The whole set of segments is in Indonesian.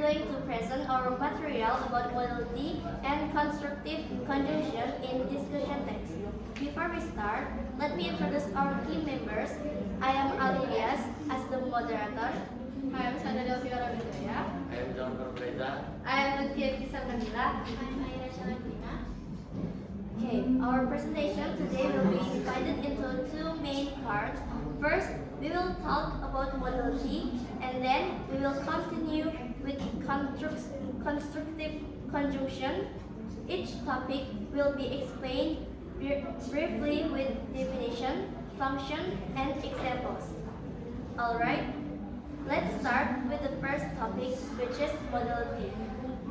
going to present our material about modality and constructive conjunction in discussion text. Before we start, let me introduce our team members. I am Alias as the moderator. I am Sandra Delvira Wijaya. I am John Corbreza. I am Lutfia Kisah-Nabila. I am Aira Shalakina. Okay, our presentation today will be divided into two main parts. First, we will talk about modality, and then we will continue with constructive conjunction. Each topic will be explained briefly with definition, function, and examples. Alright, let's start with the first topic, which is modality.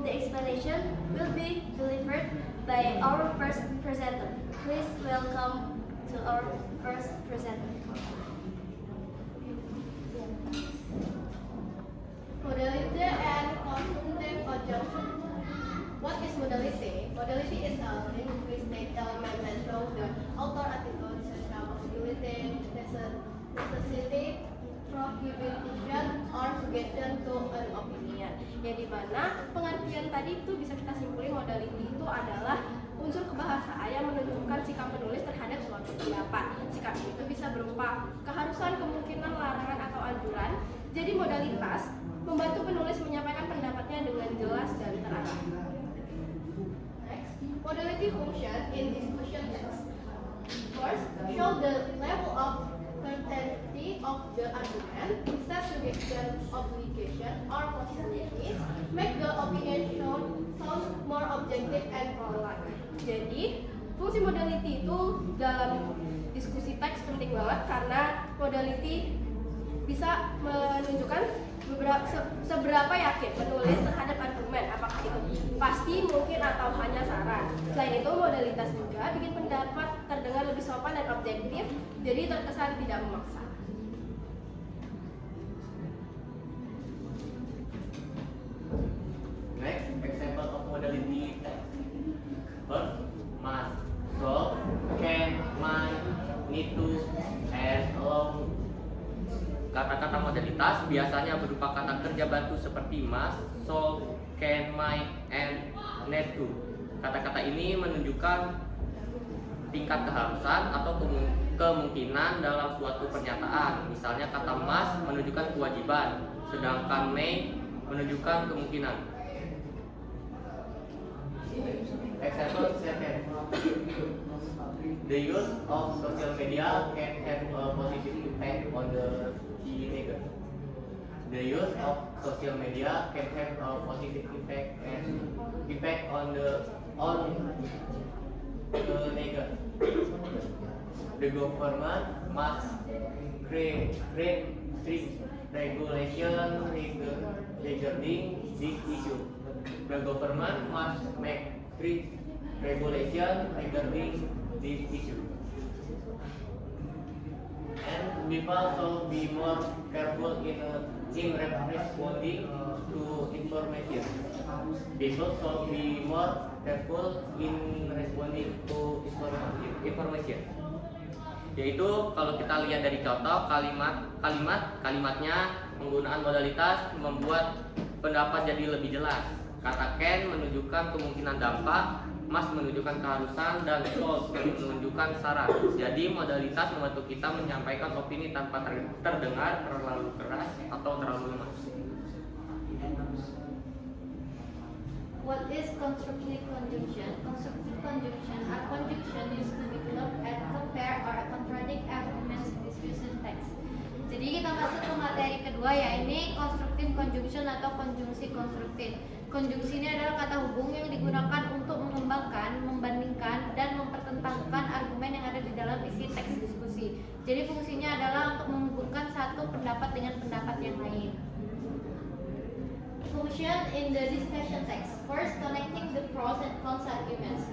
The explanation will be delivered by our first presenter. Please welcome to our first presenter. Modality and constructive conjunction. What is modality? Modality is a linguistic element that shows the author attitude, social possibility, necessity, prohibition, or suggestion to an opinion. Yang dimana pengertian tadi itu bisa kita simpulin modality itu adalah unsur kebahasaan yang menunjukkan sikap penulis terhadap suatu pendapat. Sikap itu bisa berupa keharusan, kemungkinan, larangan, atau anjuran. Jadi modalitas membantu penulis menyampaikan pendapatnya dengan jelas dan terarah. Next, modality function in discussion text. First, show the level of certainty of the argument, set suggestion, obligation, or possibilities, make the opinion sound more objective and polite. Jadi, fungsi modality itu dalam diskusi teks penting banget karena modality bisa menunjukkan seberapa yakin penulis terhadap argumen, apakah itu pasti, mungkin, atau hanya saran. Selain itu, modalitas juga bikin pendapat terdengar lebih sopan dan objektif, jadi terkesan tidak memaksa. Next, example of modality text. First, must, so, can, might, need to, and allow. Kata-kata modalitas biasanya berupa kata kerja bantu seperti must, so, can, might, and need to. Kata-kata ini menunjukkan tingkat keharusan atau kemungkinan dalam suatu pernyataan. Misalnya kata must menunjukkan kewajiban, sedangkan may menunjukkan kemungkinan. Example second. The use of social media can have a positive impact on the teenager. The use of social media can have a positive impact on the teenager. The government must create strict regulation regarding this issue. The government must make strict regulation regarding this issue. And people should be more careful in responding to information. People should be more careful in responding to information. Yaitu kalau kita lihat dari contoh kalimatnya penggunaan modalitas membuat pendapat jadi lebih jelas. Kata can menunjukkan kemungkinan dampak, must menunjukkan keharusan, dan should menunjukkan saran. Jadi modalitas membantu kita menyampaikan opini tanpa terdengar terlalu keras atau terlalu lemah. What is constructive conjunction? Constructive conjunction are conjunction used to develop and compare or contradict arguments in discussion text. Jadi kita masuk ke materi kedua, yaitu constructive conjunction atau konjungsi konstruktif. Konjungsi ini adalah kata hubung yang digunakan untuk mengembangkan, membandingkan, dan mempertentangkan argumen yang ada di dalam isi teks diskusi. Jadi fungsinya adalah untuk menghubungkan satu pendapat dengan pendapat yang lain. Function in the discussion text. First, connecting the pros and cons arguments.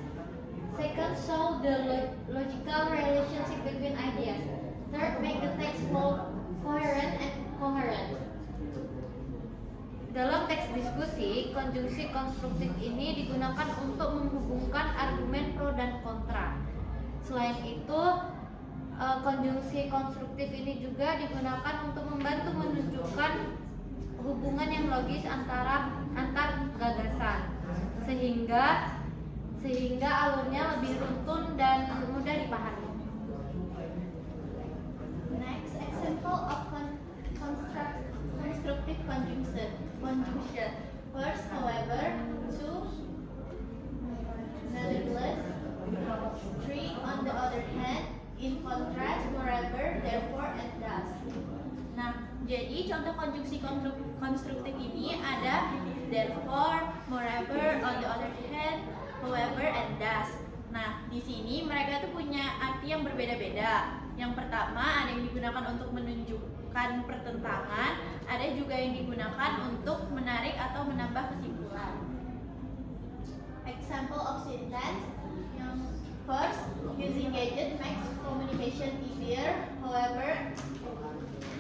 Second, show the logical relationship between ideas. Third, make the text flow coherent and coherent. Dalam teks diskusi, konjungsi konstruktif ini digunakan untuk menghubungkan argumen pro dan kontra. Selain itu, konjungsi konstruktif ini juga digunakan untuk membantu menunjukkan hubungan yang logis antar gagasan, sehingga alurnya lebih runtun dan mudah dipahami. Next, example of constructive conjunction. First, however, to, nevertheless, three, on the other hand, in contrast, moreover, therefore, and thus. Nah, jadi contoh konjungsi konstruktif ini ada therefore, moreover, on the other hand, however, and thus. Nah, di sini mereka tuh punya arti yang berbeda-beda. Yang pertama ada yang digunakan untuk menunjukkan pertentangan, ada juga yang digunakan untuk menarik atau menambah kesimpulan. Example of sentence. First, using gadget makes communication easier. However,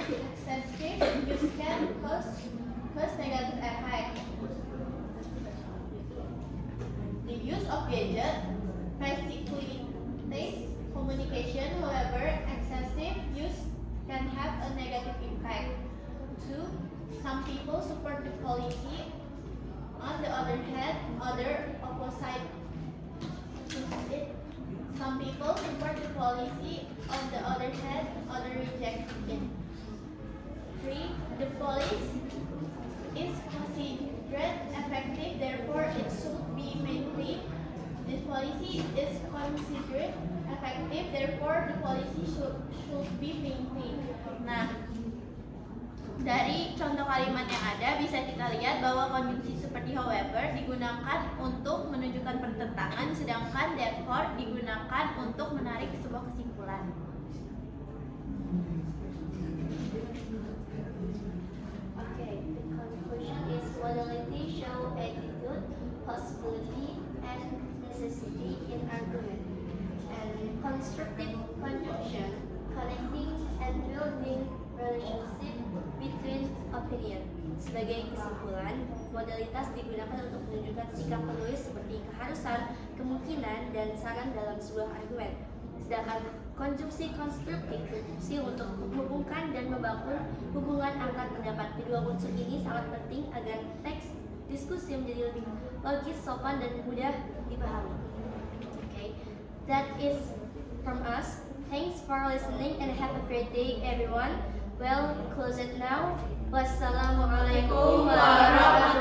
excessive use can cause negative effect. The use of gadget facilitates communication. However, excessive use can have a negative impact. 2. Some people support the policy. On the other hand, other opposite it. Some people support the policy. On the other hand, other reject it. 3. The policy is considered effective, therefore it should be maintained. This policy is considered effective, therefore the policy should be maintained. Nah, dari contoh kalimat yang ada bisa kita lihat bahwa konjungsi seperti however digunakan untuk menunjukkan pertentangan, sedangkan therefore digunakan untuk menarik sebuah kesimpulan. Okay, the conclusion is modality show attitude, possibility, and necessity in argument, and constructive conjunction connecting and building relationship between opinion. Sebagai kesimpulan, modalitas digunakan untuk menunjukkan sikap penulis seperti keharusan, kemungkinan, dan saran dalam sebuah argumen. Sedangkan konjungsi konstruktif berfungsi untuk menghubungkan dan membangun hubungan antar pendapat. Kedua unsur ini sangat penting agar teks diskusi menjadi lebih logis, sopan, dan mudah dipahami. Okay, that is from us. Thanks for listening and have a great day, everyone. Well, close it now. Wassalamualaikum warahmatullahi